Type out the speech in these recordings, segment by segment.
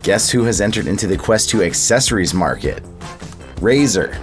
Guess who has entered into the Quest 2 accessories market? Razer.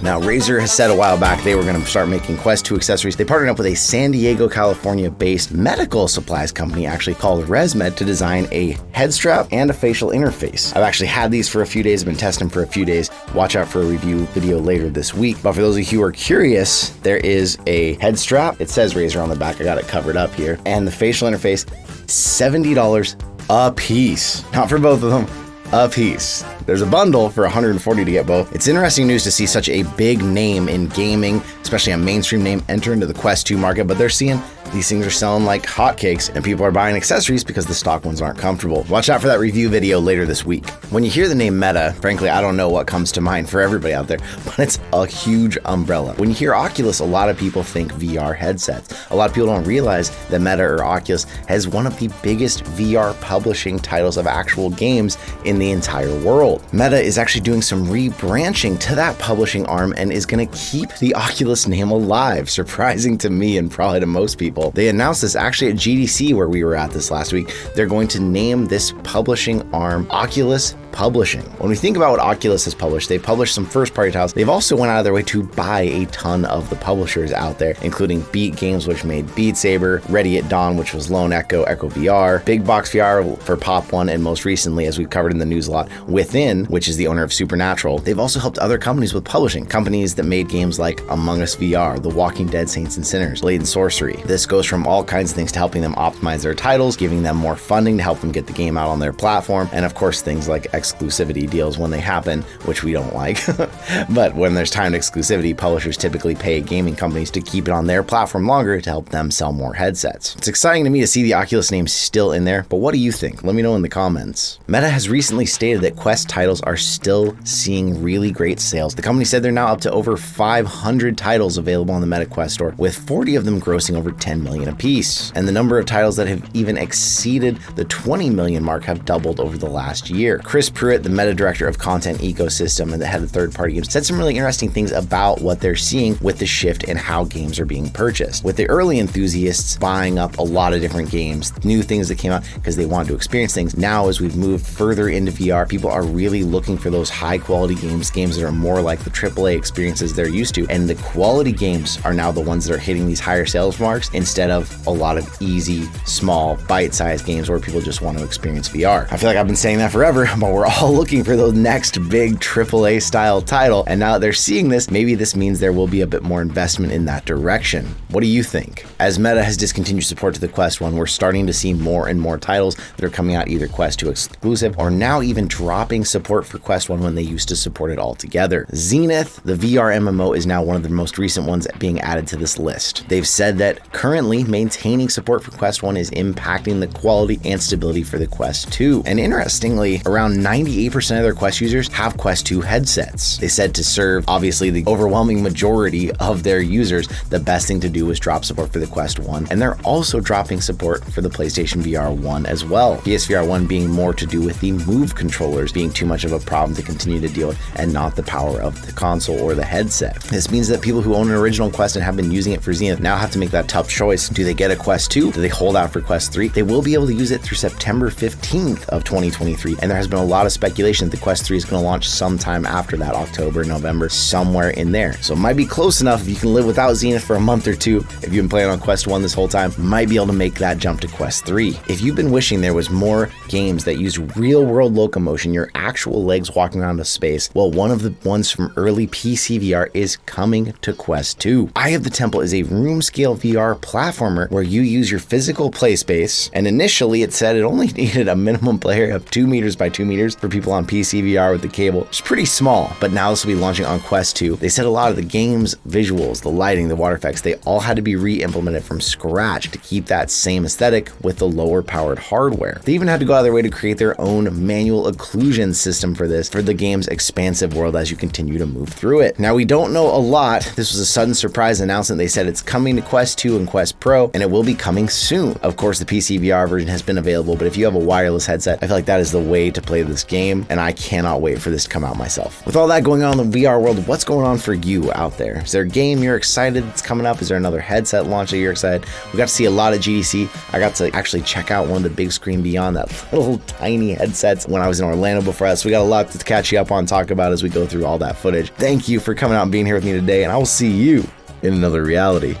Now, Razer has said a while back they were going to start making Quest 2 accessories. They partnered up with a San Diego, California-based medical supplies company actually called ResMed to design a head strap and a facial interface. I've actually had these for a few days. I've been testing them for a few days. Watch out for a review video later this week. But for those of you who are curious, there is a head strap. It says Razer on the back. I got it covered up here. And the facial interface, $70 a piece. Not for both of them, a piece. There's a bundle for $140 to get both. It's interesting news to see such a big name in gaming, especially a mainstream name, enter into the Quest 2 market, but they're seeing these things are selling like hotcakes and people are buying accessories because the stock ones aren't comfortable. Watch out for that review video later this week. When you hear the name Meta, frankly, I don't know what comes to mind for everybody out there, but it's a huge umbrella. When you hear Oculus, a lot of people think VR headsets. A lot of people don't realize that Meta or Oculus has one of the biggest VR publishing titles of actual games in the entire world. Meta is actually doing some rebranching to that publishing arm and is going to keep the Oculus name alive, surprising to me and probably to most people. They announced this actually at GDC where we were at this last week. They're going to name this publishing arm Oculus Publishing. When we think about what Oculus has published, they've published some first-party titles. They've also went out of their way to buy a ton of the publishers out there, including Beat Games, which made Beat Saber, Ready at Dawn, which was Lone Echo, Echo VR, Big Box VR for Pop One, and most recently, as we've covered in the news a lot, Within, which is the owner of Supernatural. They've also helped other companies with publishing, companies that made games like Among Us VR, The Walking Dead Saints and Sinners, Blade and Sorcery. This goes from all kinds of things to helping them optimize their titles, giving them more funding to help them get the game out on their platform, and of course things like exclusivity deals when they happen, which we don't like. But when there's timed exclusivity, publishers typically pay gaming companies to keep it on their platform longer to help them sell more headsets. It's exciting to me to see the Oculus name still in there, but what do you think? Let me know in the comments. Meta has recently stated that Quest titles are still seeing really great sales. The company said they're now up to over 500 titles available on the Meta Quest store, with 40 of them grossing over 10 million apiece. And the number of titles that have even exceeded the 20 million mark have doubled over the last year. Chris Pruitt, the Meta director of content ecosystem and the head of third-party games, said some really interesting things about what they're seeing with the shift in how games are being purchased. With the early enthusiasts buying up a lot of different games, new things that came out because they wanted to experience things. Now, as we've moved further into VR, people are really looking for those high-quality games that are more like the AAA experiences they're used to. And the quality games are now the ones that are hitting these higher sales marks instead of a lot of easy, small, bite-sized games where people just want to experience VR. I feel like I've been saying that forever, but we're all looking for the next big AAA style title. And now that they're seeing this, maybe this means there will be a bit more investment in that direction. What do you think? As Meta has discontinued support to the Quest 1, we're starting to see more and more titles that are coming out either Quest 2 exclusive or now even dropping support for Quest 1 when they used to support it altogether. Zenith, the VR MMO, is now one of the most recent ones being added to this list. They've said that currently maintaining support for Quest 1 is impacting the quality and stability for the Quest 2. And interestingly, around 98% of their Quest users have Quest 2 headsets. They said to serve, obviously, the overwhelming majority of their users, the best thing to do is drop support for the Quest 1. And they're also dropping support for the PlayStation VR 1 as well. PSVR 1 being more to do with the Move controllers being too much of a problem to continue to deal with and not the power of the console or the headset. This means that people who own an original Quest and have been using it for Zenith now have to make that tough choice. Do they get a Quest 2? Do they hold out for Quest 3? They will be able to use it through September 15th of 2023. And there has been a lot of speculation that the Quest 3 is going to launch sometime after that, October, November, somewhere in there. So it might be close enough if you can live without Zenith for a month or two. If you've been playing on Quest 1 this whole time, might be able to make that jump to Quest 3. If you've been wishing there was more games that use real world locomotion, your actual legs walking around a space, well, one of the ones from early PCVR is coming to Quest 2. Eye of the Temple is a room scale VR platformer where you use your physical play space, and initially it said it only needed a minimum player of 2 meters by 2 meters for people on PCVR with the cable. It's pretty small, but now this will be launching on Quest 2. They said a lot of the game's visuals, the lighting, the water effects, they all had to be re-implemented from scratch to keep that same aesthetic with the lower powered hardware. They even had to go out of their way to create their own manual occlusion system for this, for the game's expansive world as you continue to move through it. Now, we don't know a lot. This was a sudden surprise announcement. They said it's coming to Quest 2 and Quest Pro, and it will be coming soon. Of course, the PCVR version has been available, but if you have a wireless headset, I feel like that is the way to play the this game, and I cannot wait for this to come out myself. With all that going on in the VR world, what's going on for you out there? Is there a game you're excited that's coming up? Is there another headset launch that you're excited? We got to see a lot of GDC. I got to actually check out one of the big screen beyond that little tiny headsets when I was in Orlando before that. So we got a lot to catch you up on, talk about as we go through all that footage. Thank you for coming out and being here with me today, and I will see you in another reality.